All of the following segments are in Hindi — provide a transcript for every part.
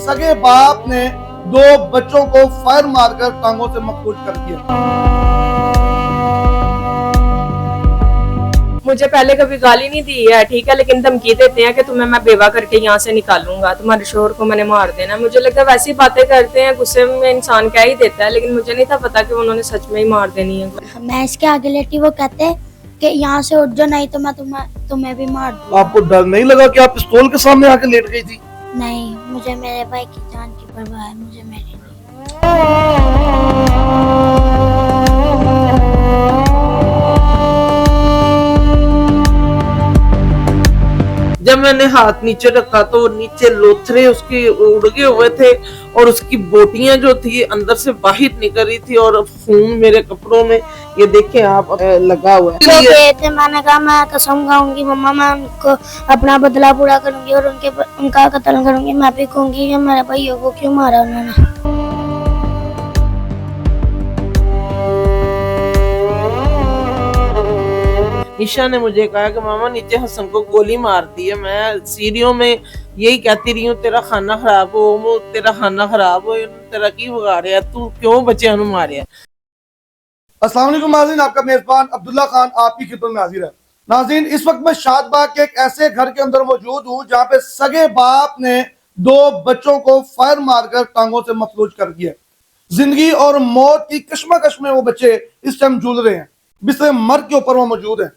सगे बाप ने दो बच्चों को फायर मारकर टांगों से मफलूज कर दिया। मुझे पहले कभी गाली नहीं दी है, ठीक है, लेकिन धमकी देते हैं कि तुम्हें मैं बेवा करके यहाँ से निकालूंगा, तुम्हारे शोहर को मैंने मार देना। मुझे लगता है वैसी बातें करते हैं, गुस्से में इंसान कह ही देता है, लेकिन मुझे नहीं था पता कि उन्होंने सच में ही मार देनी है। मैं इसके आगे लेटी, वो कहते हैं कि यहाँ से उठ जाओ, नहीं तो मैं तुम्हें भी मार दूंगा। आपको डर नहीं लगा कि आप पिस्तौल के सामने आके लेट गई थी? नहीं, मुझे मेरे भाई की जान की परवाह है, मुझे मेरी नहीं। जब मैंने हाथ नीचे रखा तो नीचे लोथरे उसके उड़गे हुए थे और उसकी बोटियां जो थी अंदर से बाहर निकल रही थी और खून मेरे कपड़ों में, ये देखें आप, लगा हुआ है। तो मैंने कहा मैं कसम खाऊंगी मम्मा, मैं उनको अपना बदला पूरा करूंगी और उनका कत्ल करूंगी। मैं भी कहूंगी कि मेरे भाइयों को क्यों मारा उन्होंने। निशा ने मुझे कहा कि मामा नीचे हसन को गोली मार दी है। मैं सीढ़ियों में यही कहती रही हूँ, तेरा खाना खराब हो, तेरा खाना खराब हो, तेरा की बिगाड़े है, तू क्यों बच्चे मारे। अस्सलाम वालेकुम नाज़रीन, आपका मेजबान अब्दुल्ला खान आपकी खिदमत में हाजिर है। नाज़रीन, इस वक्त मैं शादबाग के एक ऐसे घर के अंदर मौजूद हूँ जहाँ पे सगे बाप ने दो बच्चों को फायर मारकर टांगों से मफलूज कर दिया। जिंदगी और मौत की कश्मकश में वो बच्चे इस टाइम जूझ रहे हैं, बिस्तर मर्द के ऊपर वो मौजूद है।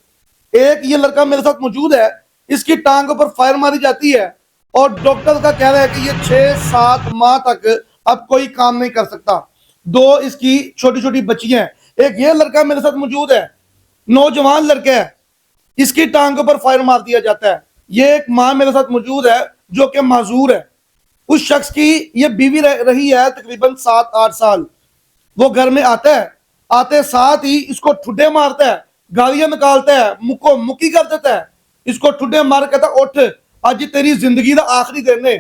एक ये लड़का मेरे साथ मौजूद है, इसकी टांग पर फायर मारी जाती है और डॉक्टर का कहना है कि ये 6-7 माह तक अब कोई काम नहीं कर सकता। दो इसकी छोटी छोटी बच्चियां हैं। एक ये लड़का मेरे साथ मौजूद है, नौजवान लड़का है, इसकी टांग पर फायर मार दिया जाता है। ये एक माँ मेरे साथ मौजूद है जो कि माजूर है। उस शख्स की ये बीवी रही है तकरीबन 7-8 साल। वो घर में आता है, आते साथ ही इसको ठुड्डे मारता है, गालियां निकालता है, मुक्को मुक्की कर देता है। इसको ठुड्डे मार कहता उठ, अज तेरी जिंदगी का आखिरी दिन है,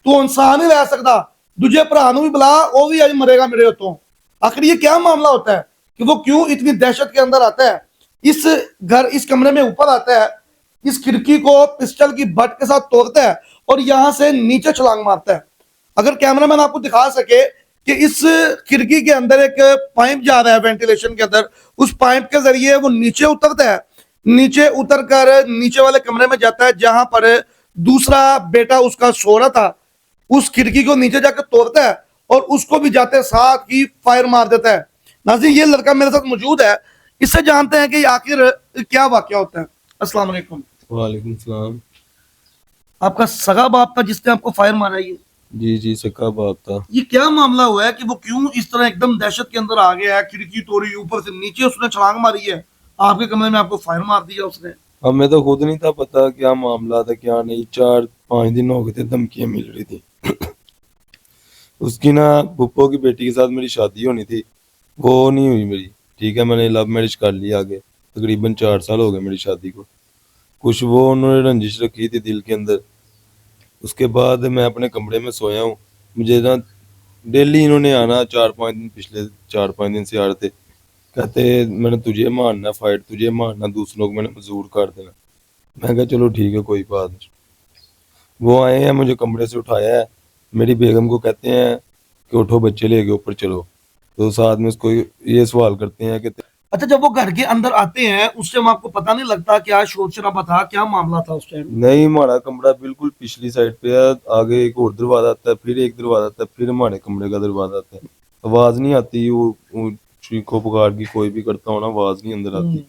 तू इंसान ही रह सकता, दूजे भरा भी बुला, वो भी अज मरेगा मेरे उत्तों। आखिर ये क्या मामला होता है कि वो क्यों इतनी दहशत के अंदर आता है? इस कमरे में ऊपर आता है, इस खिड़की को पिस्टल की बट के साथ तोड़ता है और यहां से नीचे छलांग मारता है। अगर कैमरामैन आपको दिखा सके कि इस खिड़की के अंदर एक पाइप जा रहा है वेंटिलेशन के अंदर, उस पाइप के जरिए वो नीचे उतरता है। नीचे उतर कर नीचे वाले कमरे में जाता है जहां पर दूसरा बेटा उसका सो रहा था। उस खिड़की को नीचे जाकर तोड़ता है और उसको भी जाते साथ ही फायर मार देता है। नाज़रीन, ये लड़का मेरे साथ मौजूद है, इससे जानते हैं कि आखिर क्या वाकया होता है। अस्सलाम वालेकुम। वालेकुम सलाम। आपका सगा बाप था जिसने आपको फायर मारा? ये जी सका बाप था। ये क्या मामला हुआ है कि वो क्यों इस तरह एकदम दहशत के अंदर आ गया है? खिड़की तोड़ी, ऊपर से नीचे उसने छलांग मारी है, आपके कमरे में आपको फायर मार दिया उसने। हमें तो खुद नहीं था पता क्या मामला था क्या नहीं। 4-5 दिन हो गए थे, धमकियां मिल रही थी। उसकी ना पुप्पो की बेटी के साथ मेरी शादी होनी थी, वो नहीं हुई मेरी। ठीक है, मैंने लव मैरिज कर लिया आगे। तकरीबन 4 साल हो गए मेरी शादी को। कुछ वो उन्होंने रंजिश रखी थी दिल के अंदर। उसके बाद मैं अपने कमरे में सोया हूँ। मुझे ना डेली इन्होंने आना, 4-5 दिन, पिछले 4-5 दिन से आ रहे थे। कहते मैंने तुझे मारना, फाइट तुझे मारना, दूसरों को मैंने मजबूर कर देना। मैं कहा चलो ठीक है, कोई बात नहीं। वो आए हैं, मुझे कमरे से उठाया है, मेरी बेगम को कहते हैं कि उठो बच्चे लेके ऊपर चलो। तो साथ में उसको ये सवाल करते हैं कि अच्छा, जब वो घर के अंदर आते हैं उस टाइम आपको पता नहीं लगता क्या शोर शराबा था, क्या मामला था उस टाइम? नहीं, हमारा कमरा बिल्कुल पिछली साइड पे है। आगे एक और दरवाजा आता है, फिर एक दरवाजा आता है, फिर हमारे कमरे का दरवाजा आता है। आवाज नहीं आती, वो चीखो पुकार की कोई भी करता हो ना, आवाज नहीं अंदर आती।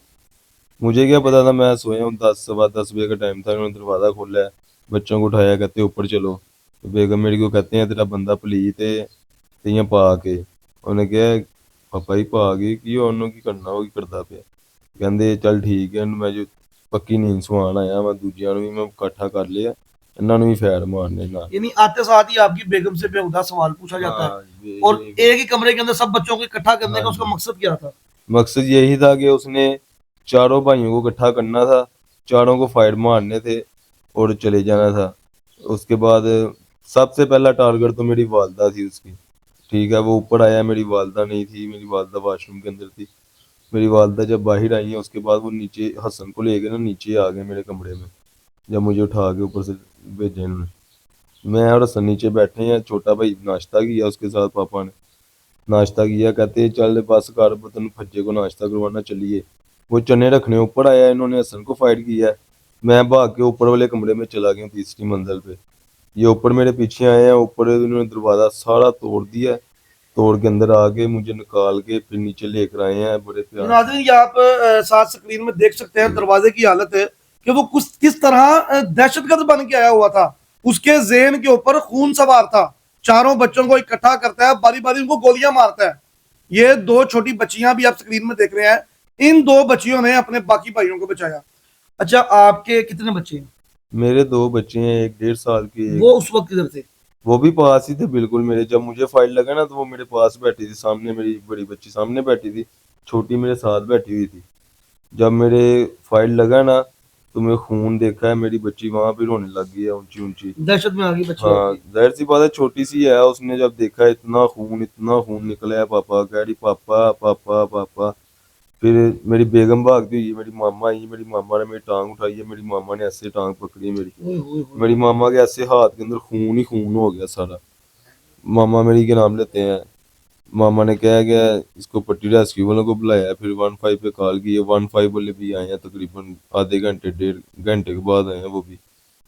मुझे क्या पता था, मैं सोया हूँ, 10-10 बजे का टाइम था। उन्होंने दरवाजा खोला है, बच्चों को उठाया, कहते ऊपर चलो। तो बेगम मेरी को कहते हैं तेरा बंदा पलीत है, ते पा के। उन्हें कहा पापा ही पा गई कि उन्होंने की करना वो की करता पे। कहते चल ठीक है, मैं जो पक्की नींद सवान आया, मैं दूजिया भी मैं इकट्ठा कर लिया, इन्होंने भी फैर मारने ना। यानी आते साथ ही आपकी बेगम से बेहुदा सवाल पूछा जाता है और एक ही कमरे के अंदर सब बच्चों को इकट्ठा करने का उसका मकसद क्या था? मकसद यही था कि उसने चारों भाइयों को इकट्ठा करना था, चारों को फायर मारने थे और चले जाना था। उसके बाद सबसे पहला टारगेट तो मेरी वालदा थी उसकी। ठीक है, वो ऊपर आया, मेरी वालदा नहीं थी, मेरी वालदा वॉशरूम के अंदर थी। मेरी वालदा जब बाहर आई है उसके बाद वो नीचे हसन को ले गए ना, नीचे आ गए मेरे कमरे में, जब मुझे उठा के ऊपर से भेजे उन्होंने। मैं और हसन नीचे बैठे हैं, छोटा भाई नाश्ता किया उसके साथ, पापा ने नाश्ता किया, कहते चल बस कर तेन फज्जे को नाश्ता करवाना चलिए। वो चने रखने ऊपर आया, इन्होंने हसन को फाइट किया, मैं भाग के ऊपर वाले कमरे में चला गया तीसरी मंजिल पे। ये ऊपर मेरे पीछे आए हैं, ऊपर इन्होंने दरवाजा सारा तोड़ दिया, तोड़ के अंदर आके मुझे निकाल के फिर नीचे लेकर आए हैं बड़े प्यार से। नाज़रीन ये आप साथ स्क्रीन में देख सकते हैं दरवाजे की हालत है कि वो कुछ किस तरह दहशतगर्द बन के आया हुआ था। उसके ज़हन के ऊपर खून सवार था, चारों बच्चों को इकट्ठा करता है, बारी बारी उनको गोलियां मारता है। ये दो छोटी बच्चियां भी आप स्क्रीन में देख रहे हैं, इन दो बच्चियों ने अपने बाकी भाइयों को बचाया। अच्छा, आपके कितने बच्चे हैं? मेरे 2 बच्चे हैं, एक 1.5 साल की, एक वो उस वक्त किधर थे? वो भी पास ही थे बिल्कुल मेरे। जब मुझे फाइट लगा ना तो वो मेरे पास बैठी थी, सामने मेरी बड़ी बच्ची सामने बैठी थी, छोटी मेरे साथ बैठी हुई थी। जब मेरे फाइट लगा ना तो मैं खून देखा है, मेरी बच्ची वहां पे रोने लग गई है ऊंची ऊंची। दहशत में आ गई बच्ची हाँ, आपकी। जाहिर सी बात है, छोटी सी है, उसने जब देखा इतना खून निकला है, पापा कह रही पापा पापा पापा। फिर मेरी बेगम भागती हुई, मेरी मामा आई, मेरी मामा ने मेरी टांग उठाई है, मेरी मामा ने ऐसे टांग पकड़ी मेरी, ओए होए होए। मेरी मामा के ऐसे हाथ के अंदर खून ही खून हो गया सारा। मामा मेरी के नाम लेते हैं, मामा ने कहा गया इसको पट्टी रेस्क्यू वालों को बुलाया, फिर 15 पे कॉल की है, 15 वाले भी आए हैं, तकरीबन आधे घंटे 1.5 घंटे के बाद आए हैं वो भी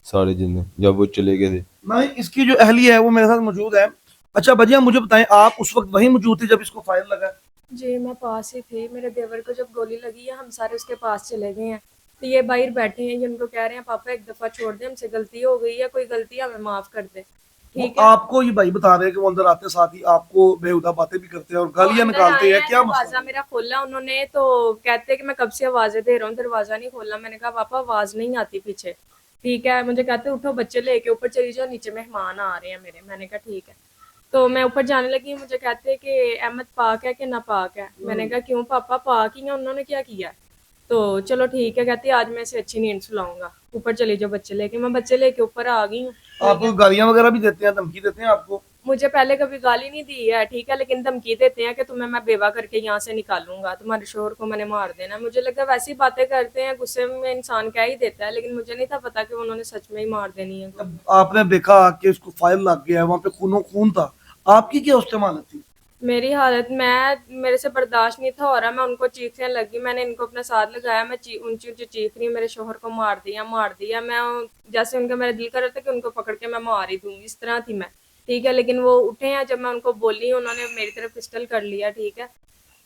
सारे जिन्ने, जब वो चले गए थे। नहीं, इसकी जो अहलिया है वो मेरे साथ मौजूद है। अच्छा भजिया, मुझे बताएं, आप उस वक्त वहीं मौजूद थे जब इसको फायर लगा? जी मैं पास ही थी, मेरे देवर को जब गोली लगी है हम सारे उसके पास चले गए हैं। तो ये बाहर बैठे हैं, ये उनको कह रहे हैं पापा एक दफा छोड़ दे, हमसे गलती हो गई है, कोई गलती हमें माफ कर दे। ठीक वो है, आपको ये भाई बता रहे हैं कि वो अंदर आते साथ ही आपको बेहुदा बातें भी करते हैं और गालियां वो अंदर निकालते आए हैं, क्या मसला दरवाजा है? मेरा खोला उन्होंने, तो कहते हैं कि मैं कब से आवाजें दे रहा हूँ, दरवाजा नहीं खोला। मैंने कहा पापा आवाज नहीं आती पीछे। ठीक है, मुझे कहते उठो बच्चे लेके ऊपर चली जाओ, नीचे मेहमान आ रहे हैं मेरे। मैंने कहा ठीक है। तो मैं ऊपर जाने लगी, मुझे कहते हैं कि अहमद पाक है कि ना पाक है। मैंने कहा क्यों पापा, पाक ही है, उन्होंने क्या किया? तो चलो ठीक है, कहती आज मैं इसे अच्छी नींद सुलाऊंगा, ऊपर चली जाओ बच्चे लेके। मैं बच्चे लेके ऊपर आ गई हूँ। आपको गालियां वगैरह भी देते हैं, धमकी देते हैं आपको? मुझे पहले कभी गाली नहीं दी है, ठीक है, लेकिन धमकी देते हैं कि तुम्हें मैं बेवा करके यहाँ से निकालूंगा, तुम्हारे शोहर को मैंने मार देना। मुझे लगा वैसी बातें करते हैं, गुस्से में इंसान कह ही देता है, लेकिन मुझे नहीं था पता कि उन्होंने सच में ही मार देनी है। जब आपने देखा कि इसको फायर लग गया है, वहां पे खूनो खून था, आपकी क्या उस टाइम हालत थी? मेरी हालत, मेरे से बर्दाश्त नहीं था हो रहा, मैं उनको चीखने लगी, मैंने इनको अपने साथ लगाया, मैं ऊंची ऊंची चीख रही, मेरे शोहर को मार दिया मार दिया। मैं जैसे उनका मेरा दिल कर रहा था कि उनको पकड़ के मैं मार ही दूंगी, इस तरह थी मैं। ठीक है, लेकिन वो उठे हैं, जब मैं उनको बोली उन्होंने मेरी तरफ पिस्टल कर लिया। ठीक है,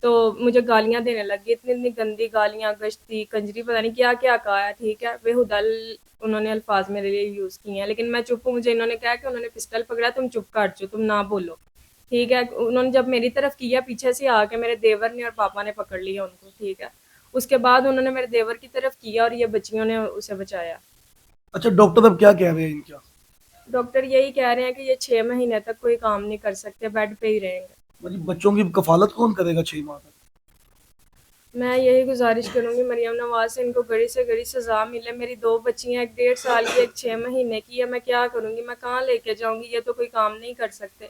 तो मुझे गालियां देने लगी, इतनी इतनी गंदी गालियां, गश्ती कंजरी, पता नहीं क्या क्या कहा है। ठीक है, बेहुदल उन्होंने अल्फाज मेरे लिए यूज किए हैं, लेकिन मैं चुप हूँ। मुझे इन्होंने कहा कि उन्होंने पिस्टल पकड़ा, तुम चुप कर जाओ, तुम ना बोलो। ठीक है, उन्होंने जब मेरी तरफ किया, पीछे से आके मेरे देवर ने और पापा ने पकड़ लिया उनको। ठीक है, उसके बाद उन्होंने मेरे देवर की तरफ किया और ये बच्चियों ने उसे बचाया। अच्छा, डॉक्टर अब क्या कह रहे हैं इनका? डॉक्टर यही कह रहे हैं कि ये 6 महीने तक कोई काम नहीं कर सकते, बेड पे ही रहेंगे। मतलब बच्चों की कफालत कौन करेगा 6 माह तक? मैं यही गुजारिश करूंगी मरियम नवाज से, इनको गड़ी से गड़ी सजा मिले। मेरी 2 बच्चियां, एक 1.5 साल की, एक 6 महीने की है। मैं क्या करूंगी, मैं कहाँ लेके जाऊंगी? ये तो कोई काम नहीं कर सकते।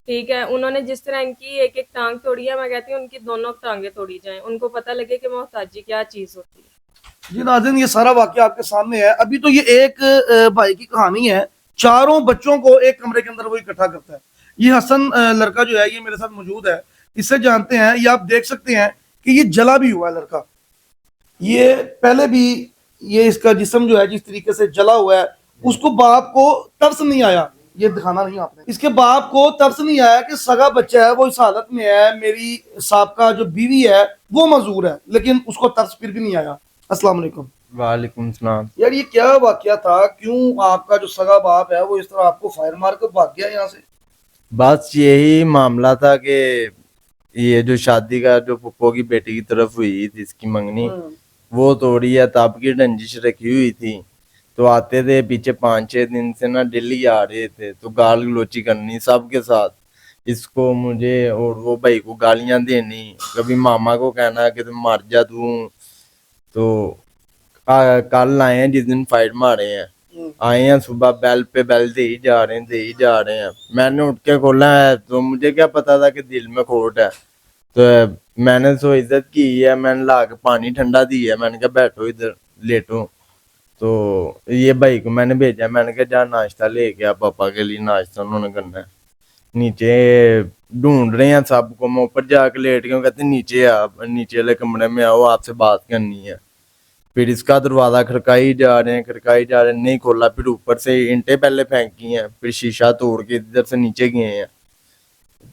ठीक है, उन्होंने जिस तरह इनकी एक एक टांग तोड़ी है, मैं कहती हूँ उनकी दोनों टांगे तोड़ी जाएं, उनको पता लगे कि मोहताजी क्या चीज होती है। जी नाज़रीन, ये सारा वाकया आपके सामने है। अभी तो ये एक भाई की कहानी है, चारों बच्चों को एक कमरे के अंदर वो इकट्ठा करता है। ये हसन लड़का जो है, ये मेरे साथ मौजूद है, इससे जानते हैं। ये आप देख सकते हैं कि ये जला भी हुआ है लड़का। ये पहले भी ये इसका जिस्म जो है जिस तरीके से जला हुआ है, उसको बाप को तरस नहीं आया। ये दिखाना नहीं आपने, इसके बाप को तरस नहीं आया कि सगा बच्चा है वो इस हालत में है, मेरी साहबका जो बीवी है वो मजूर है, लेकिन उसको तरस फिर भी नहीं आया। अस्सलाम वालेकुम। वालेकुम सलाम। यार ये क्या वाकया था? क्यों आपका जो सगा बाप है वो इस तरह आपको फायर मार कर भाग गया यहाँ से? बस यही मामला था कि ये जो शादी का जो पप्पो की बेटी की तरफ हुई थी इसकी मंगनी, वो तोड़ी है, तब की रंजिश रखी हुई थी। तो आते थे पीछे 5-6 दिन से ना, दिल्ली आ रहे थे, तो गाल गलोची करनी सबके साथ, इसको मुझे और वो भाई को गालियां देनी, कभी मामा को कहना कि तुम मर जा तू। तो कल आए हैं जिस दिन फाइट मारे हैं, आए हैं सुबह, बेल पे बेल दे ही जा रहे हैं दे ही जा रहे हैं। मैंने उठ के खोला है तो मुझे क्या पता था कि दिल में खोट है। तो मैंने सो इज्जत की है, मैंने ला के पानी ठंडा दी है, मैंने कहा बैठो इधर लेटो। तो ये भाई को मैंने भेजा, मैंने कहा जा नाश्ता लेके आ, पापा के लिए नाश्ता उन्होंने करना है। नीचे ढूंढ रहे हैं सबको, मैं ऊपर जाके लेट गया, कहते नीचे आप नीचे वाले कमरे में आओ, आपसे बात करनी है। फिर इसका दरवाजा खड़काई जा रहे हैं, नहीं खोला। फिर ऊपर से ईंटें पहले फेंकी हैं, फिर शीशा तोड़ के इधर से नीचे गए हैं।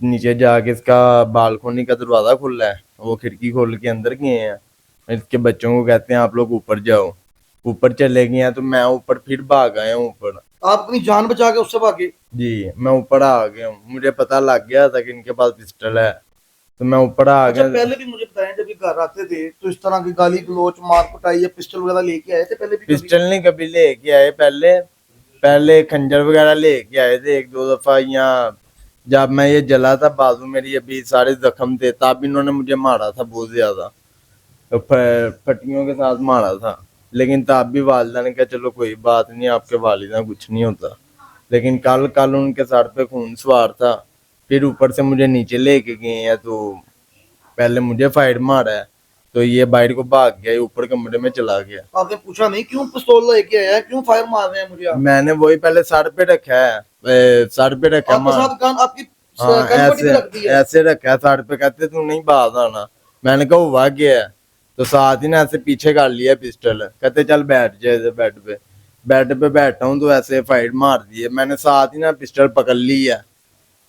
नीचे जाके इसका बालकोनी का दरवाजा खुला है, वो खिड़की खोल के अंदर गए हैं। इसके बच्चों को कहते हैं आप लोग ऊपर जाओ, ऊपर चले गए हैं। तो मैं ऊपर फिर भाग आया हूँ ऊपर। आप अपनी जान बचा के उससे भागे? जी, मैं ऊपर आ गया हूँ, मुझे पता लग गया था कि इनके पास पिस्टल है, तो मैं ऊपर आ अच्छा, गया। पहले भी मुझे बताएं जब ये घर आते थे तो इस तरह की गाली गलोच मार कुटाई या पिस्टल वगैरह लेके आए थे पहले भी कभी? पिस्टल नहीं कभी लेके आए, पहले खंजर वगैरह लेके आए थे एक दो दफा। यहाँ जब मैं ये जला था, बाजू मेरी अभी सारे जख्म थे, तब इन्होंने मुझे मारा था बहुत ज्यादा, तो फटियों के साथ मारा था। लेकिन तब भी वालिदा ने कहा चलो कोई बात नहीं, आपके वालिदा कुछ नहीं होता। लेकिन कल उनके सर पे खून सवार था। फिर ऊपर से मुझे नीचे लेके गए हैं, तो पहले मुझे फायर मारा है, तो ये बाहर को भाग गया, ऊपर कमरे में चला गया। आपने पूछा नहीं क्यों पिस्तौल लेके आया है, क्यों फायर मार रहे हैं मुझे आप? मैंने वही पहले सर पे रखा है, सर पे रखा आपके साथ गन आपकी हाँ, गन पट्टी पे रख दी है? ऐसे रखा है सर पे, कहते तू नहीं बात आना। मैंने कहा हुआ गया है, तो साथ ही ना ऐसे पीछे कर लिया पिस्टल, कहते चल बैठ जाए इधर बेड पे बैठा हूँ, तो ऐसे फाइट मार दिए। मैंने साथ ही ना पिस्टल पकड़ ली है,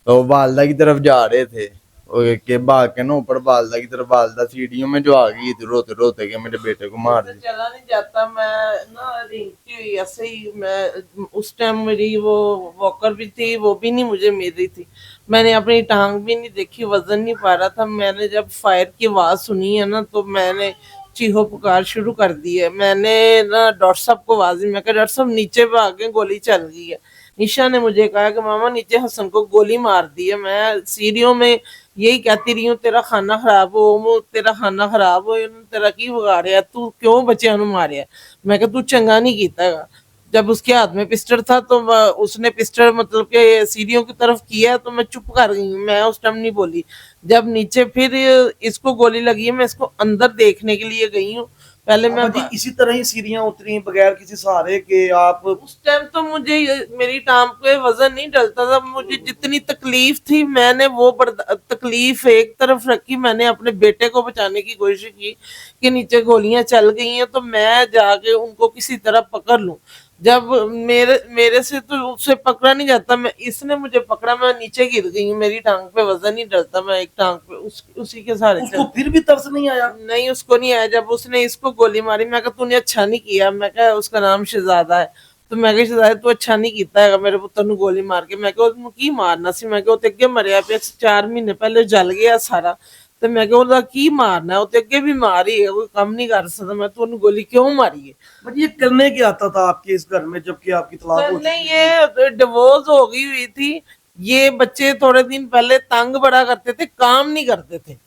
तो वालदा की तरफ जा रहे थे, के भाग के ना ऊपर वालदा की तरफ, वालदा सीढ़ियों में जो आ गई थी रोते रोते के मेरे बेटे को मार दिया। चला नहीं जाता, मैं ना रिंकी हुई ऐसे ही। मैं उस टाइम मेरी वो वॉकर भी थी, वो भी नहीं मुझे मिल रही थी। मैंने अपनी टांग भी नहीं देखी, वजन नहीं पा रहा था। मैंने जब फायर की आवाज सुनी है ना, तो मैंने चीहो पुकार शुरू कर दी है। मैंने ना डॉक्टर साहब को आवाज दी, मैं कहा डॉक्टर साहब नीचे भागे, गोली चल गई है। निशा ने मुझे कहा कि मामा नीचे हसन को गोली मार दी है। मैं सीढ़ियों में यही कहती रही हूँ तेरा खाना खराब हो, तेरा खाना खराब हो, तेरा की बिगाड़िया, तू क्यों बच्चों ਨੂੰ मारिया। मैं कहा तू चंगा नहीं कीता है। जब उसके हाथ में पिस्टल था तो उसने पिस्टल मतलब के सीढ़ियों की तरफ किया, तो मैं चुप कर गई, मैं उस टाइम नहीं बोली। जब नीचे फिर इसको गोली लगी है, मैं इसको अंदर देखने के लिए गई हूँ। पहले मैं जी इसी तरह ही सीढ़ियां उतरी बगैर किसी सहारे के आप? उस टाइम तो मुझे मेरी टांग पे वजन नहीं डलता था, मुझे जितनी तकलीफ थी मैंने वो तकलीफ एक तरफ रखी। मैंने अपने बेटे को बचाने की कोशिश की कि नीचे गोलियां चल गई हैं, तो मैं जाके उनको किसी तरह पकड़ लूं। जब मेरे से तो उससे पकड़ा नहीं जाता, मैं इसने मुझे पकड़ा, मैं नीचे गिर गई हूँ, मेरी टांग पे वजन नहीं डलता, मैं एक टांग पे उसी के सहारे उसको फिर भी तरस नहीं आया? नहीं, उसको नहीं आया। जब उसने इसको गोली मारी, मैं कहा तूने अच्छा नहीं किया। मैं कहा उसका नाम शहजादा है, तो मैं कहा शहजादा तू अच्छा नहीं कीता है मेरे पुत्र नु गोली मार के। मैं कहा ਉਹਨੂੰ की मारना सी, मैं कहा ਉਹ ਤੇ ਅੱਗੇ ਮਰਿਆ ਪਿਆ 4 ਮਹੀਨੇ ਪਹਿਲੇ ਜਲ ਗਿਆ ਸਾਰਾ, ਤੇ ਮੈਂ ਕਿਹਾ ਉਹਦਾ ਕੀ ਮਾਰਨਾ ਹੈ, ਉਹ ਤੇ ਅੱਗੇ भी मार ही है, कोई काम नहीं कर सकता, मैं तो ਉਹਨੂੰ गोली क्यों मारी है। बट ये करने क्या आता था आपके इस घर में जबकि आपकी तलाक हो नहीं, ये डिवोर्स हो गई हुई थी। ये बच्चे थोड़े दिन पहले तंग बड़ा करते थे, काम नहीं करते थे,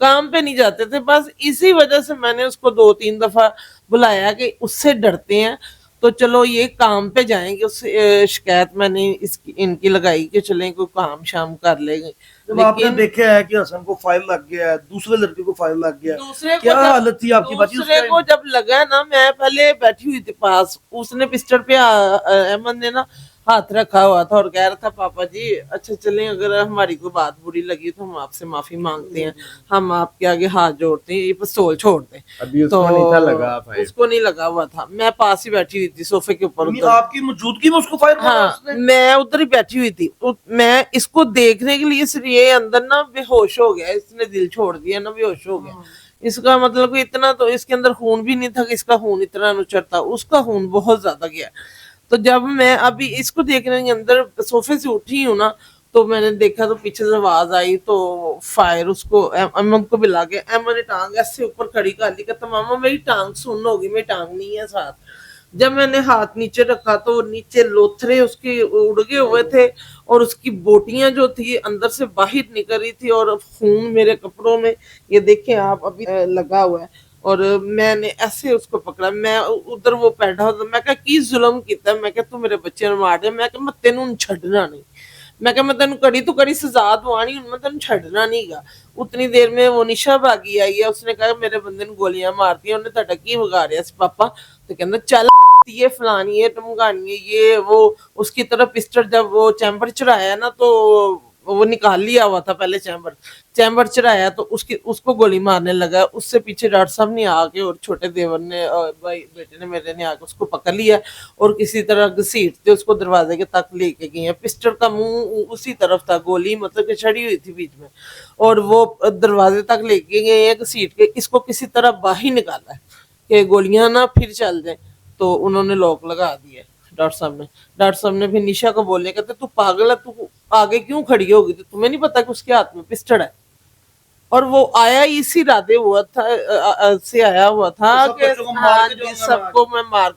काम पे नहीं जाते थे। बस इसी वजह से मैंने उसको 2-3 दफा बुलाया कि उससे डरते हैं तो चलो ये काम पे जाएंगे। उससे शिकायत मैंने इनकी लगाई कि चलें कोई काम शाम कर लेंगे। जब आपने देखा है कि हसन को फायर लग गया है, दूसरे लड़के को फायर लग गया है, दूसरे क्या हालत थी आपकी बची उस दूसरे टाइम? को जब लगा ना, मैं पहले बैठी हुई थी पास, उसने पिस्टल पे अहमद ने ना हाथ रखा हुआ था और कह रहा था पापा जी अच्छा चलें, अगर हमारी कोई बात बुरी लगी तो हम आपसे माफी मांगते हैं, हम आपके आगे हाथ जोड़ते हैं, ये पिस्तौल छोड़ दें। अभी उसको नहीं था लगा फायर। उसको नहीं लगा हुआ था, मैं पास ही बैठी हुई थी सोफे के ऊपर। उधर आपकी मौजूदगी में उसको फायर मारा हाँ, उसने? मैं उधर ही बैठी हुई थी। मैं इसको देखने के लिए सिर्फ ये अंदर ना बेहोश हो गया, इसने दिल छोड़ दिया ना, बेहोश हो गया। इसका मतलब कि इतना तो इसके अंदर खून भी नहीं था कि इसका खून इतना अनुचरता, उसका खून बहुत ज्यादा गया। तो जब मैं अभी इसको देखने के अंदर सोफे से उठी हूँ ना, तो मैंने देखा तो पीछे से आवाज आई, तो फायर उसको अहमद को मिला के, अहमद ने टांग ऐसे ऊपर खड़ी कर ली, कहता मामा मेरी टांग सुन्न होगी, मेरी टांग नहीं है साथ। जब मैंने हाथ नीचे रखा तो नीचे लोथरे उसके उड़गे हुए थे और उसकी बोटियां जो थी अंदर से बाहर निकल रही थी और खून मेरे कपड़ों में, ये देखें आप अभी लगा हुआ है। और मैंने ऐसे उसको पकड़ा, मैं उधर वो बैठा था, मैं कहा की जुल्म किया, मैं कहा तू मेरे बच्चे ने मार दिया, मैं कहा मैं तेनू छड़ना नहीं, मैं कहा मैं तेन कड़ी तो कड़ी सजा दवानी, मैं तेन छड़ना नहीं गा। उतनी देर में वो निशा भागी आई है, उसने कहा मेरे बंदे ने गोलियां मारती, उन्हें ਤੁਹਾਡਾ ਕੀ ਵਿਗਾੜਿਆ ਸੀ पापा, तो कहना चल ये फलानी है टमकानी है ये वो, उसकी तरफ पिस्टल जब वो चैम्बर चढ़ाया ना तो वो निकाल लिया हुआ था पहले चैम्बर चढ़ाया तो उसको गोली मारने लगा। उससे पीछे डॉक्टर साहब ने आके और छोटे देवर ने और भाई बेटे ने मेरे ने आके उसको पकड़ लिया और किसी तरह घसीटते उसको दरवाजे के तक लेके गए हैं। पिस्टल का मुंह उसी तरफ था, गोली मतलब कि चढ़ी हुई थी बीच में और वो दरवाजे तक लेके गए हैं घसीट के, इसको किसी तरह बाहर निकाला है कि गोलियां ना फिर चल जाए। तो उन्होंने लॉक लगा दिया डॉक्टर साहब ने फिर निशा को बोलने कहते तू पागल है, तू आगे क्यों खड़ी होगी, तो तुम्हें नहीं पता कि उसके हाथ में पिस्टल है। और वो आया इसी इरादे हुआ था से आया हुआ था सब कि बच्चों को मार के जाऊंगा सबको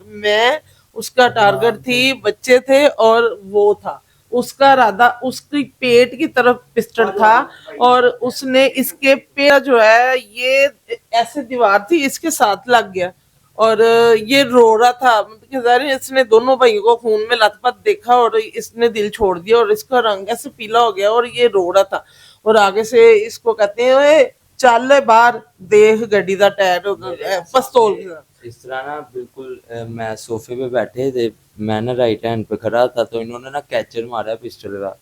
मैं उसका टारगेट थी, बच्चे थे और वो था उसका इरादा, उसकी पेट की तरफ पिस्टल था और उसने इसके पेट जो है ये ऐसे दीवार थी इसके साथ लग गया और ये रो रहा था, मतलब कि ज़ाहिर है इसने दोनों भाइयों को खून में लथपथ देखा और इसने दिल छोड़ दिया और इसका रंग ऐसे पीला हो गया और ये रो रहा था और आगे से इसको कहते हैं ओए चल बाहर देख गड्डी दा टायर पिस्तौल इस तरह ना बिल्कुल मैं सोफे पे बैठे थे, मैं ना राइट हैंड पे खड़ा था तो इन्होंने ना कैचर मारा पिस्टल का,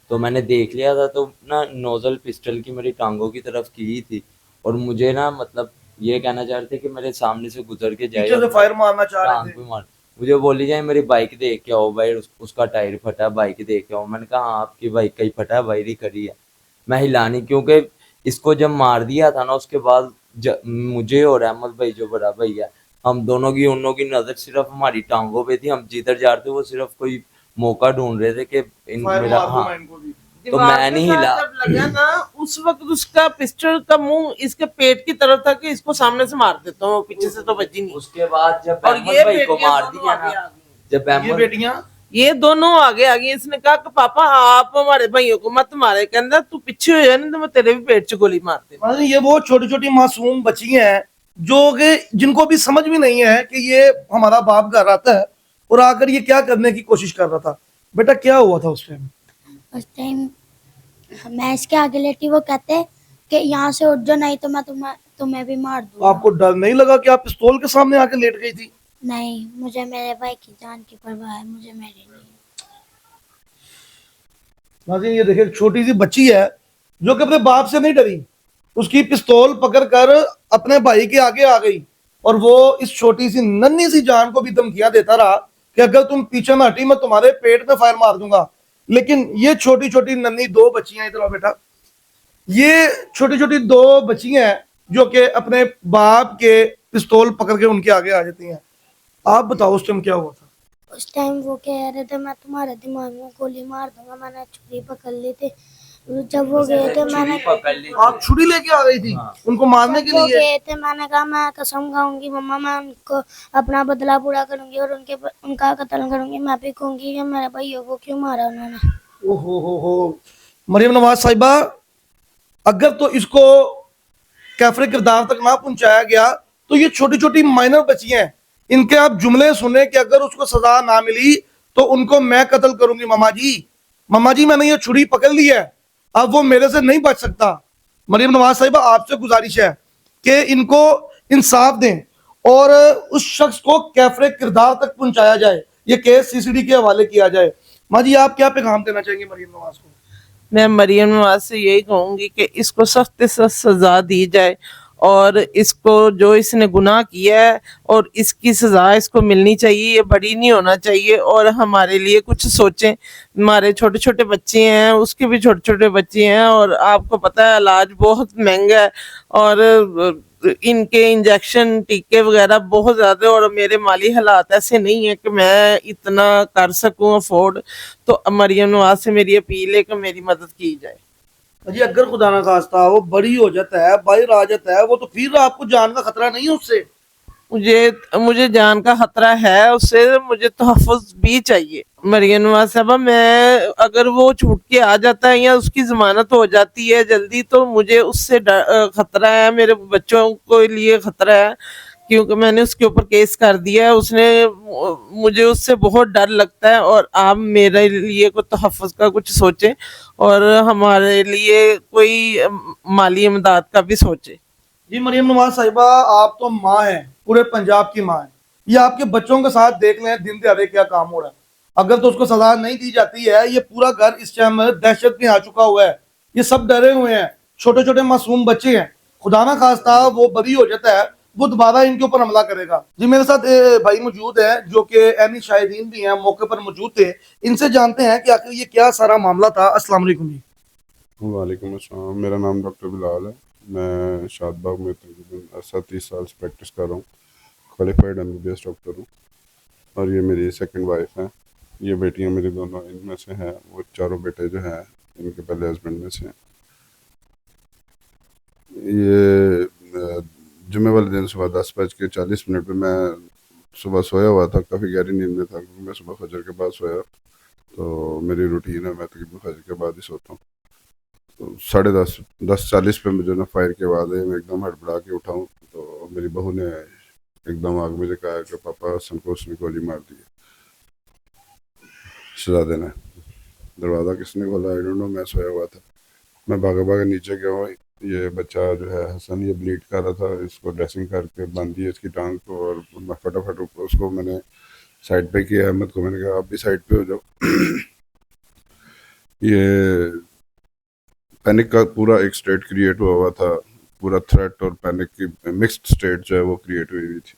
तो मैंने देख लिया था तो ना नोजल पिस्टल की मेरी टांगों की तरफ की थी और मुझे ना मतलब ये कहना चाह रहे थे कि मेरे सामने से गुजर के जाए, पीछे से फायर मारना चाह टांग रहे थे। पे मार, मुझे बोली जाए मेरी बाइक देख के आओ भाई, उसका टायर फटा है बाइक देख के आओ। मैंने कहा हाँ आपकी बाइक का ही फटा है, बाहर ही खड़ी है। मैं हिलानी, क्योंकि इसको जब मार दिया था ना उसके बाद मुझे और अहमद भाई जो बड़ा भाई है, हम दोनों की उन लोगों की नजर सिर्फ हमारी टांगों पे थी। हम जिधर जा रहे थे वो सिर्फ कोई मौका ढूंढ रहे थे कि फायर मेरा, मार दूं हाँ मैं इनको भी। तो मैं नहीं हिला। जब लगा ना उस वक्त उसका पिस्टल का मुंह इसके पेट की तरफ था कि इसको सामने से मार देता हूँ, पीछे से तो बची नहीं। उसके बाद जब और अहमद ये भाई को बेटियां मार दोनों दिया आगे ना, आ गई। जब ये अहमद बेटियां ये दोनों आगे आ गई। इसने कहा कि पापा आप हमारे भाइयों को मत मारे, कहता तू पीछे हो जाए नहीं तो मैं तेरे भी पेट च गोली मार दे। मतलब ये वो छोटी छोटी मासूम बच्चियां हैं जो कि जिनको भी समझ भी नहीं है कि ये हमारा बाप घर आता है और आकर ये क्या करने की कोशिश कर रहा था। बेटा क्या हुआ था उस टाइम? उस टाइम मैं इसके आगे लेटी, वो कहते कि यहाँ से उठ जाओ नहीं तो मैं तुम्हें भी मार दूंगा। आपको डर नहीं लगा कि आप पिस्तौल के सामने आके लेट गई थी? नहीं, मुझे मेरे भाई की जान की परवाह है, मुझे मेरी नहीं। नाज़रीन ये देखिए, एक छोटी सी बच्ची है जो कि अपने बाप से नहीं डरी, उसकी पिस्तौल पकड़कर अपने भाई के आगे आ गई और वो इस छोटी सी नन्ही सी जान को भी धमकियां देता रहा कि अगर तुम पीछे न हटी मैं तुम्हारे पेट में फायर मार दूंगा। लेकिन ये छोटी छोटी नन्ही दो बच्चियां, इधर आओ बेटा, ये छोटी छोटी दो बच्चियां हैं जो कि अपने बाप के पिस्तौल पकड़ के उनके आगे आ जाती हैं। आप बताओ उस टाइम क्या हुआ था? उस टाइम वो कह रहे थे मैं तुम्हारे दिमाग में गोली मार दूंगा, मैंने छुरी पकड़ ली थी। जब वो गए थे मैंने पकड़ ली। आप छुरी लेके आ गई थी उनको मारने के वो लिए? गए थे, मैंने कहा मैं कसम खाऊंगी मम्मा मैं उनको अपना बदला पूरा करूंगी और उनका कत्ल करूंगी। मैं भी कहूंगी कि मेरे भाइयों को क्यों मारा उन्होंने। हो मरियम नवाज साहिबा, अगर तो इसको कैफरे किरदार तक ना पहुंचाया गया तो ये छोटी छोटी माइनर बच्चियां हैं, इनके आप जुमले सुने कि अगर उसको सजा ना मिली तो उनको मैं कत्ल करूंगी। मामा जी मैंने ये छुरी पकड़ ली है, अब वो मेरे से नहीं बच सकता। मरियम नवाज साहिबा आपसे गुजारिश है कि इनको इंसाफ दें और उस शख्स को कैफरे किरदार तक पहुंचाया जाए, ये केस सीसीडी के हवाले किया जाए। माँ जी आप क्या पैगाम देना चाहेंगे मरियम नवाज को? मैं मरियम नवाज से यही कहूंगी कि इसको सख्त से सख्त सजा दी जाए और इसको जो इसने गुनाह किया है और इसकी सजा इसको मिलनी चाहिए, ये बड़ी नहीं होना चाहिए। और हमारे लिए कुछ सोचें, हमारे छोटे छोटे बच्चे हैं, उसके भी छोटे छोटे बच्चे हैं और आपको पता है इलाज बहुत महंगा है और इनके इंजेक्शन टीके वगैरह बहुत ज्यादा और मेरे माली हालात ऐसे नहीं है कि मैं इतना कर सकूं अफोर्ड। तो मरियम नवाज से मेरी अपील है कि मेरी मदद की जाए। जी अगर खुदा ना खास्ता वो बड़ी हो जाता है, बाहर आ जाता है, वो तो फिर आपको जान का खतरा नहीं है उससे? मुझे जान का खतरा है उससे, मुझे तहफ़्फ़ुज़ भी चाहिए। मरियम नवाज साहबा मैं अगर वो छूट के आ जाता है या उसकी जमानत हो जाती है जल्दी तो मुझे उससे खतरा है, मेरे बच्चों के लिए खतरा है क्योंकि मैंने उसके ऊपर केस कर दिया है। मुझे उससे बहुत डर लगता है और आप मेरे लिए कोई तहफ़्फ़ुज़ का कुछ सोचें और हमारे लिए कोई माली इमदाद का भी सोचें। जी मरियम नवाज साहिबा आप तो माँ हैं, पूरे पंजाब की माँ है, ये आपके बच्चों के साथ देख लें दिन दिहाड़े क्या काम हो रहा है। अगर तो उसको सजा नहीं दी जाती है, ये पूरा घर इस टाइम दहशत में आ चुका हुआ है। ये सब डरे हुए हैं, छोटे छोटे मासूम बच्चे हैं। खुदा ना खास्ता वो बरी हो जाता है, वो दोबारा इनके ऊपर हमला करेगा। जी मेरे साथ भाई मौजूद है जो कि एनी शाहिदीन भी हैं, मौके पर मौजूद थे। इनसे जानते हैं कि आखिर ये क्या सारा मामला था। अस्सलाम वालेकुम जी। वालेकुम अस्सलाम। मेरा नाम डॉक्टर बिलाल है। मैं शादबाग में तकरीबन 37 साल से प्रैक्टिस कर रहा हूँ। क्वालिफाइड MBBS डॉक्टर हूँ। और ये मेरी सेकंड वाइफ है। ये बेटियाँ मेरी दोनों इनमें से हैं। वो चारों बेटे जो हैं इनके पहले हस्बैंड में से हैं। ये जुम्मे वाले दिन सुबह 10:40 पे मैं सुबह सोया हुआ था, काफ़ी गहरी नींद में था क्योंकि मैं सुबह फजर के बाद सोया। तो मेरी रूटीन है, मैं तकरीबन फजर के बाद ही सोता हूँ। तो 10:40 पे मुझे ना फायर की आवाज़ आई। मैं एकदम हड़बड़ा के उठा हूँ तो मेरी बहू ने एकदम आगे मुझे कहा कि पापा हसन को उसने गोली मार दी है, शहजादे ने। दरवाज़ा किसने खोला आई डोंट नो। मैं सोया हुआ था। मैं भागा भागा नीचे गया हूँ। ये बच्चा जो है हसन, ये ब्लीड कर रहा था। इसको ड्रेसिंग करके बांध दी इसकी टांग को और मैं फटाफट उसको मैंने साइड पे किया। अहमद को मैंने कहा आप भी साइड पे हो जाओ। ये पैनिक का पूरा एक स्टेट क्रिएट हुआ था। पूरा थ्रेट और पैनिक की मिक्स्ड स्टेट जो है वो क्रिएट हुई हुई थी।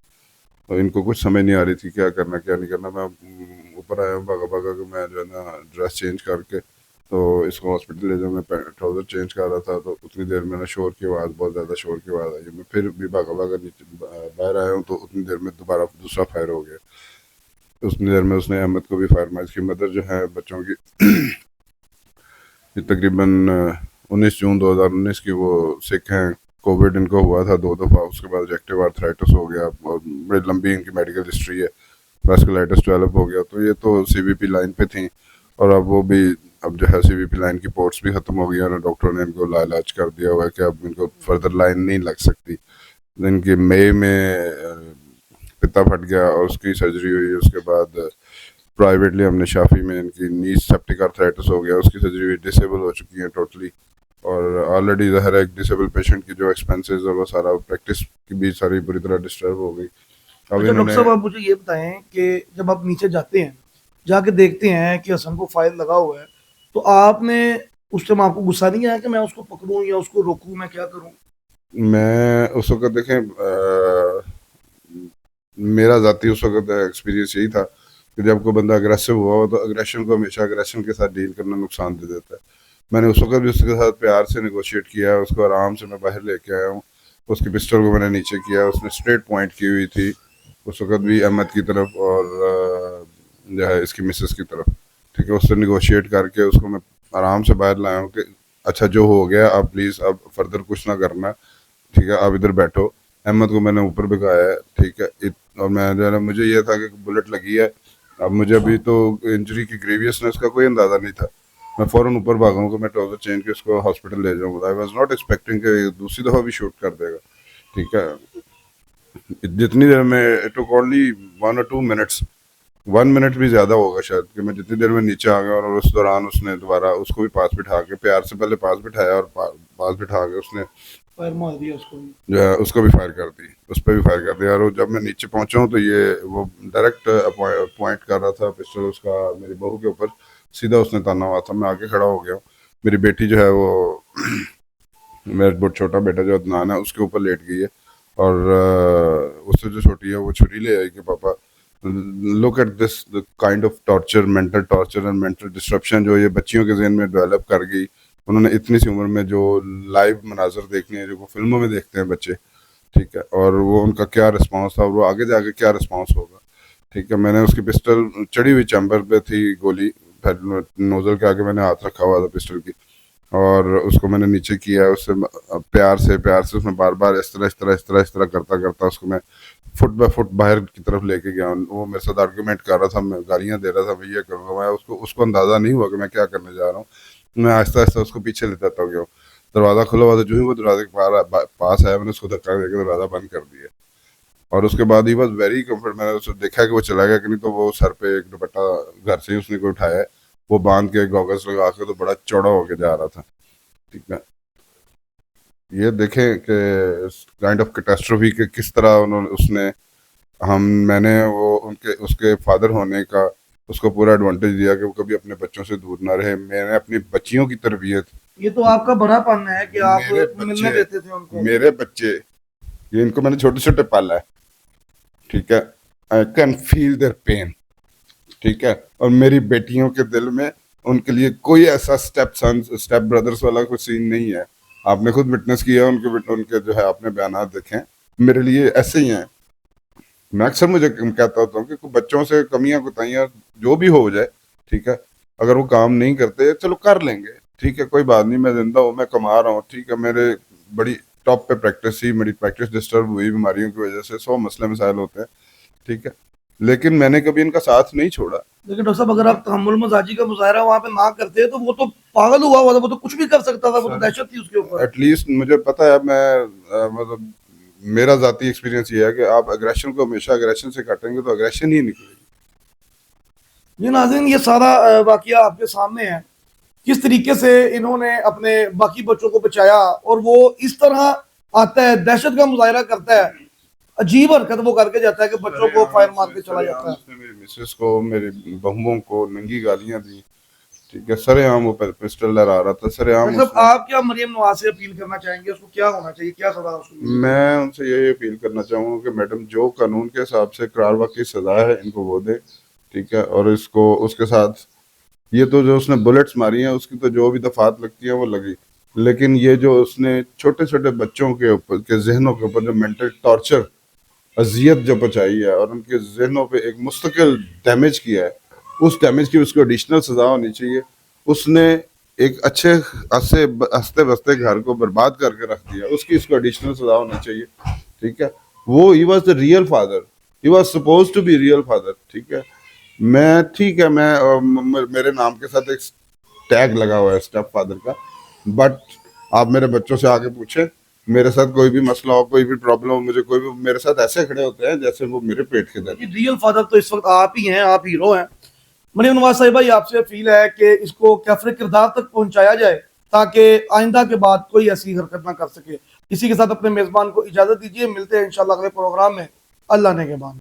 तो इनको कुछ समझ नहीं आ रही थी क्या करना क्या नहीं करना। मैं ऊपर आया हूँ भागा भागा के। मैं जो है ना ड्रेस चेंज करके तो इसको हॉस्पिटल ले जाऊँ। मैं ट्राउज़र चेंज कर रहा था तो उतनी देर में ना शोर की आवाज़, बहुत ज़्यादा शोर की आवाज़ आई। मैं फिर भी भागा भागा नीचे बाहर आया हूँ तो उतनी देर में दोबारा दूसरा फायर हो गया। उतनी देर में उसने अहमद को भी फायर मारा। इसकी मदर जो है बच्चों की ये तकरीबन 19 जून 2019 की वो सिक हैं। कोविड इनको हुआ था 2 दफ़ा। उसके बाद रिएक्टिव आर्थराइटिस हो गया और बड़ी लंबी इनकी मेडिकल हिस्ट्री है। वास्कुलाइटिस डेवलप हो गया। तो ये तो CVP लाइन पे थी और अब वो भी अब जो है CVP लाइन की पोर्ट्स भी ख़त्म हो गई और डॉक्टरों ने इनको लाइलाज कर दिया हुआ है कि अब इनको फर्दर लाइन नहीं लग सकती। इनकी मई में पिता फट गया और उसकी सर्जरी हुई। उसके बाद प्राइवेटली हमने शाफी में इनकी नी सेप्टिक आर्थराइटिस हो गया, उसकी सर्जरी हुई। डिसेबल हो चुकी है टोटली और ऑलरेडी ज़ाहिर है एक डिसेबल पेशेंट की जो एक्सपेंसेस और वो सारा प्रैक्टिस की भी सारी बुरी तरह डिस्टर्ब हो गई। अब अच्छा डॉक्टर साहब, आप मुझे ये बताएं कि जब आप नीचे जाते हैं, जाके देखते हैं कि हसन को फायर लगा हुआ है, तो आपने उस टाइम आपको गुस्सा नहीं आया कि मैं उसको पकड़ूं या उसको रोकूं, मैं क्या करूं? मैं उस वक्त देखें मेरा ज़ाती उस वक्त एक्सपीरियंस यही था कि जब कोई बंदा अग्रेसिव हुआ हो तो अग्रेशन को हमेशा अग्रेशन के साथ डील करना नुकसान दे देता है। मैंने उस वक्त भी उसके साथ प्यार से नेगोशिएट किया। उसको आराम से मैं बाहर लेके आया हूँ। उसकी पिस्टल को मैंने नीचे किया। उसने स्ट्रेट पॉइंट की हुई थी उस वक्त भी अहमद की तरफ और जो है इसकी मिसेस की तरफ। ठीक है, उससे निगोशिएट करके उसको मैं आराम से बाहर लाया हूँ कि अच्छा जो हो गया अब प्लीज़ अब फर्दर कुछ ना करना। ठीक है, आप इधर बैठो। अहमद को मैंने ऊपर बिठाया है। ठीक है, और मैं जो है ना मुझे ये था कि बुलेट लगी है। अब मुझे अभी तो इंजरी की ग्रेवियसनेस का कोई अंदाज़ा नहीं था। मैं फ़ौरन ऊपर भागा हूँ कि मैं ट्राउज़र चेंज के उसको हॉस्पिटल ले जाऊँ। आई वॉज नॉट एक्सपेक्टिंग कि दूसरी दफ़ा भी शूट कर देगा। ठीक है, जितनी देर में it took only 1 or 2 minutes, 1 minute भी ज़्यादा होगा शायद, कि मैं जितनी देर में नीचे आ गया और उस दौरान उसने दोबारा उसको भी पास बिठा के प्यार से पहले पास बिठाया और पास बिठा के उसने फायर मार दिया उसको भी। जो है उसको भी फायर कर दी, उस पर भी फायर कर दिया। और जब मैं नीचे पहुंचा हूँ तो ये वो डायरेक्ट पॉइंट कर रहा था पिस्टल उसका मेरी बहू के ऊपर, सीधा उसने ताना हुआ था। मैं आगे खड़ा हो गया हूँ। मेरी बेटी जो है वो मेरा बहुत छोटा बेटा जो अदनान है उसके ऊपर लेट गई है और उससे जो छोटी है वो छुरी ले आई कि पापा look at this kind of torture, mental torture and mental disruption जो ये बच्चियों के जहन में डेवलप कर गई। उन्होंने इतनी सी उम्र में जो लाइव मनाजर देखने हैं जो वो फिल्मों में देखते हैं बच्चे। ठीक है, और वो उनका क्या रिस्पांस था और वो आगे जाके क्या रिस्पांस होगा। ठीक है, मैंने उसकी पिस्टल चढ़ी हुई चैम्बर पे थी गोली, फिर नोजल के आगे मैंने हाथ रखा हुआ था पिस्टल की और उसको मैंने नीचे किया। उससे प्यार से उसमें बार बार इस तरह करता करता उसको मैं फुट बाय फुट बाहर की तरफ लेके गया। वो मेरे साथ आर्गूमेंट कर रहा था, मैं गालियाँ दे रहा था, मैं ये करूँगा। मैं उसको अंदाज़ा नहीं हुआ कि मैं क्या करने जा रहा हूँ। मैं आहिस्ता आहिस्ता उसको पीछे ले जाता गया। दरवाज़ा खुला हुआ था, जो ही वो दरवाजे के पास आया मैंने उसको धक्का देकर दरवाज़ा बंद कर दिया और उसके बाद ही बस वेरी कम्फर्ट। मैंने उसको देखा कि वो चला गया कि नहीं, तो वो सर पे एक दुपट्टा घर से ही उसने कोई उठाया है, वो बांध के गॉगल्स लगा के तो बड़ा चौड़ा होके जा रहा था। ठीक है, ये देखें कि काइंड ऑफ कैटास्ट्रोफी के किस तरह उसने मैंने वो उनके उसके फादर होने का उसको पूरा एडवांटेज दिया कि वो कभी अपने बच्चों से दूर ना रहे। मैंने अपनी बच्चियों की तरबियत, ये तो आपका बड़ापन है कि आप मेरे मिलने बच्चे देते थे उनको। मेरे बच्चे, ये इनको मैंने छोटे छोटे पाला है, ठीक है। I can feel their pain, ठीक है। और मेरी बेटियों के दिल में उनके लिए कोई ऐसा स्टेप ब्रदर्स वाला कोई सीन नहीं है। आपने खुद विटनेस किया, उनके जो है आपने बयानात देखे, मेरे लिए ऐसे ही हैं। मैं अक्सर मुझे कहता होता हूँ कि बच्चों से कमियां कोताहियां जो भी हो जाए, ठीक है, अगर वो काम नहीं करते चलो कर लेंगे, ठीक है, कोई बात नहीं, मैं जिंदा हूँ, मैं कमा रहा हूँ, ठीक है। मेरे बड़ी टॉप पे प्रैक्टिस ही, मेरी प्रैक्टिस डिस्टर्ब हुई बीमारियों की वजह से, 100 मसले मसाइल होते हैं, ठीक है, लेकिन मैंने कभी इनका साथ नहीं छोड़ा। लेकिन डॉक्टर साहब, अगर आप तहम्मुल मजाजी का मुजाहरा वहाँ पे ना करते तो वो तो पागल हुआ था, वो तो कुछ भी कर सकता था, वो तो दहशत थी उसके ऊपर। एटलीस्ट मुझे पता है, मैं मतलब मेरा जाती एक्सपीरियंस ये है कि आप अग्रेशन को हमेशा अग्रेशन से काटेंगे तो अग्रेशन ही निकलेगी। ये नाज़रीन, ये सारा वाकया आपके सामने है, किस तरीके से इन्होंने अपने बाकी बच्चों को बचाया, और वो इस तरह आता है, दहशत का मुजाहरा करता है, अजीब हरकत वो करके जाता है कि बच्चों को फायर मार के चला जाता है। उसने मेरी मिसेस को, मेरी बहुओं को नंगी गालियां दी, ठीक है, सरेआम वो पिस्टल लहरा रहा था, सरेआम। मतलब आप क्या मरियम नवाज से अपील करना चाहेंगे, उसको क्या होना चाहिए, क्या सजा उसको? मैं उनसे यही अपील करना चाहूंगा कि मैडम जो कानून के हिसाब से करार वक्त की सजा है इनको वो दे, ठीक है। और इसको उसके साथ ये तो जो उसने बुलेट्स मारी हैं उसकी तो जो भी दफात लगती है वो लगी, लेकिन ये जो उसने छोटे छोटे बच्चों के ऊपर के जहनों के ऊपर जो मेंटल टॉर्चर, अजियत जो पहुंचाई है और उनके जहनों पे एक मुस्तकिल डैमेज किया है, उस डैमेज की उसको एडिशनल सजा होनी चाहिए। उसने एक अच्छे हंसते बसते घर को बर्बाद करके रख दिया, उसकी इसको एडिशनल सजा होनी चाहिए, ठीक है। वो he was the real father, he was suppose to be real father, ठीक है। मैं, ठीक है, मेरे नाम के साथ एक टैग लगा हुआ है स्टेप फादर का, बट आप मेरे बच्चों से आगे पूछें, मेरे साथ कोई भी मसला हो, कोई भी प्रॉब्लम हो, मुझे कोई भी मेरे साथ ऐसे खड़े होते हैं जैसे वो मेरे पेट के दर्द। रियल फादर तो इस वक्त आप ही हैं, आप हीरो हैं। मरियम नवाज साहिबा, आपसे अपील है कि इसको कैफरे किरदार तक पहुंचाया जाए ताकि आइंदा के बाद कोई ऐसी हरकत ना कर सके। इसी के साथ अपने मेजबान को इजाजत दीजिए, मिलते हैं इंशाल्लाह अगले प्रोग्राम में, अल्लाह ने के बाद।